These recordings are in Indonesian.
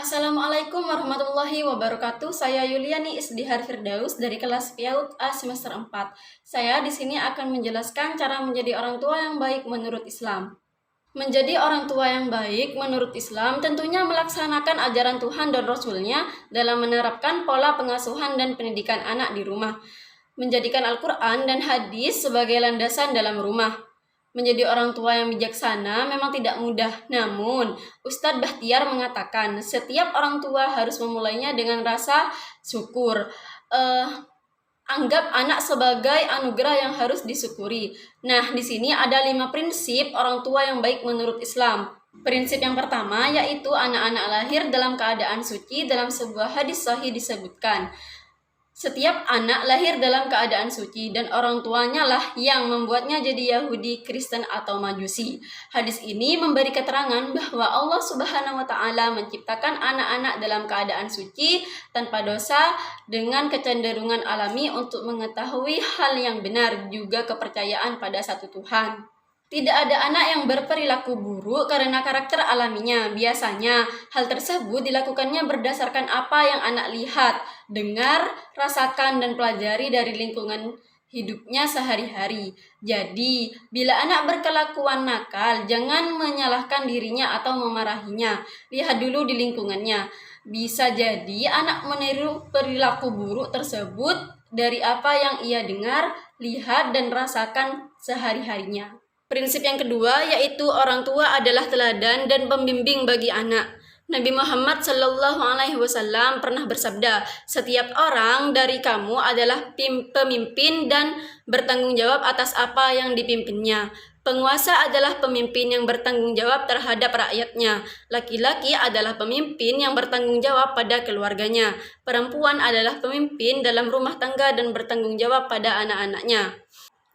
Assalamualaikum warahmatullahi wabarakatuh. Saya Yuliani Isdihar Firdaus dari kelas PAUD A semester 4. Saya di sini akan menjelaskan cara menjadi orang tua yang baik menurut Islam. Menjadi orang tua yang baik menurut Islam tentunya melaksanakan ajaran Tuhan dan Rasul-Nya dalam menerapkan pola pengasuhan dan pendidikan anak di rumah. Menjadikan Al-Quran dan hadis sebagai landasan dalam rumah. Menjadi orang tua yang bijaksana memang tidak mudah, namun Ustadz Bahtiar mengatakan setiap orang tua harus memulainya dengan rasa syukur. Anggap anak sebagai anugerah yang harus disyukuri. Nah, di sini ada 5 prinsip orang tua yang baik menurut Islam. Prinsip yang pertama yaitu anak-anak lahir dalam keadaan suci. Dalam sebuah hadis sahih disebutkan, setiap anak lahir dalam keadaan suci dan orang tuanya lah yang membuatnya jadi Yahudi, Kristen atau Majusi. Hadis ini memberi keterangan bahwa Allah Subhanahu wa taala menciptakan anak-anak dalam keadaan suci tanpa dosa dengan kecenderungan alami untuk mengetahui hal yang benar, juga kepercayaan pada satu Tuhan. Tidak ada anak yang berperilaku buruk karena karakter alaminya. Biasanya, hal tersebut dilakukannya berdasarkan apa yang anak lihat, dengar, rasakan, dan pelajari dari lingkungan hidupnya sehari-hari. Jadi, bila anak berkelakuan nakal, jangan menyalahkan dirinya atau memarahinya. Lihat dulu di lingkungannya. Bisa jadi anak meniru perilaku buruk tersebut dari apa yang ia dengar, lihat, dan rasakan sehari-harinya. Prinsip yang kedua yaitu orang tua adalah teladan dan pembimbing bagi anak. Nabi Muhammad SAW pernah bersabda, setiap orang dari kamu adalah pemimpin dan bertanggung jawab atas apa yang dipimpinnya. Penguasa adalah pemimpin yang bertanggung jawab terhadap rakyatnya. Laki-laki adalah pemimpin yang bertanggung jawab pada keluarganya. Perempuan adalah pemimpin dalam rumah tangga dan bertanggung jawab pada anak-anaknya.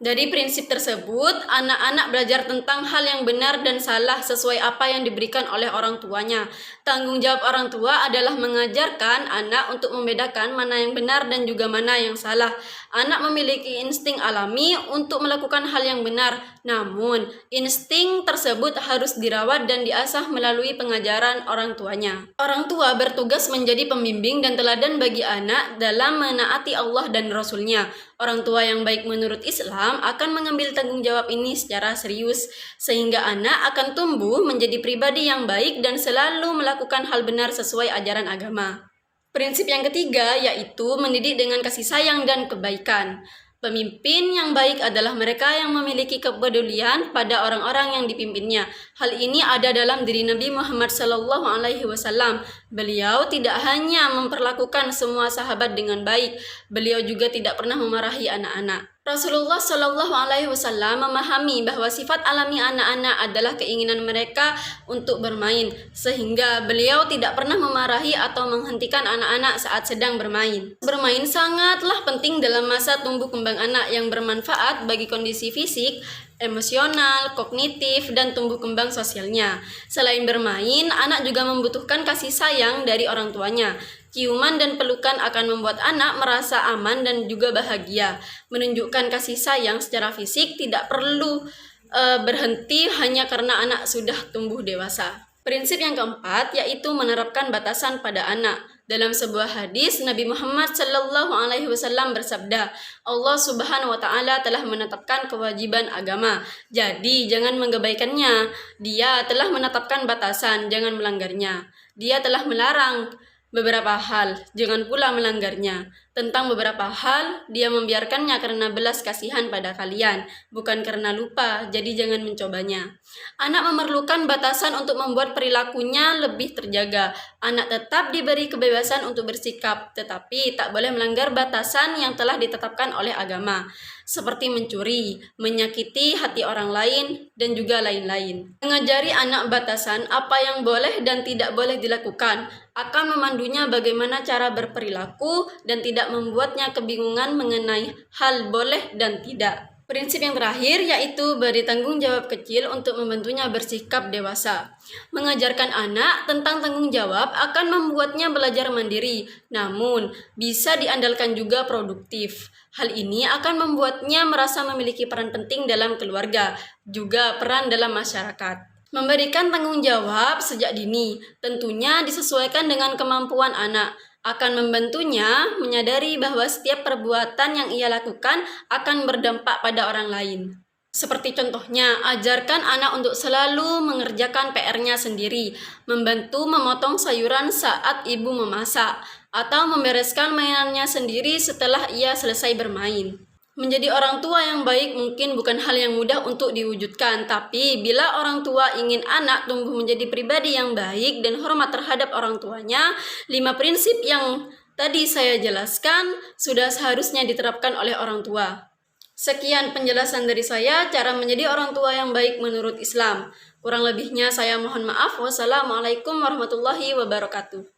Dari prinsip tersebut, anak-anak belajar tentang hal yang benar dan salah sesuai apa yang diberikan oleh orang tuanya. Tanggung jawab orang tua adalah mengajarkan anak untuk membedakan mana yang benar dan juga mana yang salah. Anak memiliki insting alami untuk melakukan hal yang benar, namun insting tersebut harus dirawat dan diasah melalui pengajaran orang tuanya. Orang tua bertugas menjadi pembimbing dan teladan bagi anak dalam menaati Allah dan Rasul-Nya. Orang tua yang baik menurut Islam akan mengambil tanggung jawab ini secara serius, sehingga anak akan tumbuh menjadi pribadi yang baik dan selalu melakukan hal benar sesuai ajaran agama. Prinsip yang ketiga yaitu mendidik dengan kasih sayang dan kebaikan. Pemimpin yang baik adalah mereka yang memiliki kepedulian pada orang-orang yang dipimpinnya. Hal ini ada dalam diri Nabi Muhammad SAW. Beliau tidak hanya memperlakukan semua sahabat dengan baik, beliau juga tidak pernah memarahi anak-anak. Rasulullah SAW memahami bahwa sifat alami anak-anak adalah keinginan mereka untuk bermain, sehingga beliau tidak pernah memarahi atau menghentikan anak-anak saat sedang bermain. Bermain sangatlah penting dalam masa tumbuh kembang anak yang bermanfaat bagi kondisi fisik, emosional, kognitif, dan tumbuh kembang sosialnya. Selain bermain, anak juga membutuhkan kasih sayang dari orang tuanya. Ciuman dan pelukan akan membuat anak merasa aman dan juga bahagia. Menunjukkan kasih sayang secara fisik tidak perlu berhenti hanya karena anak sudah tumbuh dewasa. Prinsip yang keempat yaitu menerapkan batasan pada anak. Dalam sebuah hadis, Nabi Muhammad SAW bersabda, Allah Subhanahu wa taala telah menetapkan kewajiban agama. Jadi, jangan mengabaikannya. Dia telah menetapkan batasan, jangan melanggarnya. Dia telah melarang beberapa hal, jangan pula melanggarnya. Tentang beberapa hal, dia membiarkannya karena belas kasihan pada kalian, bukan karena lupa, jadi jangan mencobanya. Anak memerlukan batasan untuk membuat perilakunya lebih terjaga. Anak tetap diberi kebebasan untuk bersikap, tetapi tak boleh melanggar batasan yang telah ditetapkan oleh agama, seperti mencuri, menyakiti hati orang lain, dan juga lain-lain. Mengajari anak batasan apa yang boleh dan tidak boleh dilakukan akan memandunya bagaimana cara berperilaku dan tidak membuatnya kebingungan mengenai hal boleh dan tidak. Prinsip yang terakhir yaitu beri tanggung jawab kecil untuk membantunya bersikap dewasa. Mengajarkan anak tentang tanggung jawab akan membuatnya belajar mandiri, namun bisa diandalkan juga produktif. Hal ini akan membuatnya merasa memiliki peran penting dalam keluarga, juga peran dalam masyarakat. Memberikan tanggung jawab sejak dini, tentunya disesuaikan dengan kemampuan anak. Akan membantunya menyadari bahwa setiap perbuatan yang ia lakukan akan berdampak pada orang lain. Seperti contohnya, ajarkan anak untuk selalu mengerjakan PR-nya sendiri, membantu memotong sayuran saat ibu memasak, atau membereskan mainannya sendiri setelah ia selesai bermain. Menjadi orang tua yang baik mungkin bukan hal yang mudah untuk diwujudkan, tapi bila orang tua ingin anak tumbuh menjadi pribadi yang baik dan hormat terhadap orang tuanya, 5 prinsip yang tadi saya jelaskan sudah seharusnya diterapkan oleh orang tua. Sekian penjelasan dari saya, cara menjadi orang tua yang baik menurut Islam. Kurang lebihnya saya mohon maaf. Wassalamualaikum warahmatullahi wabarakatuh.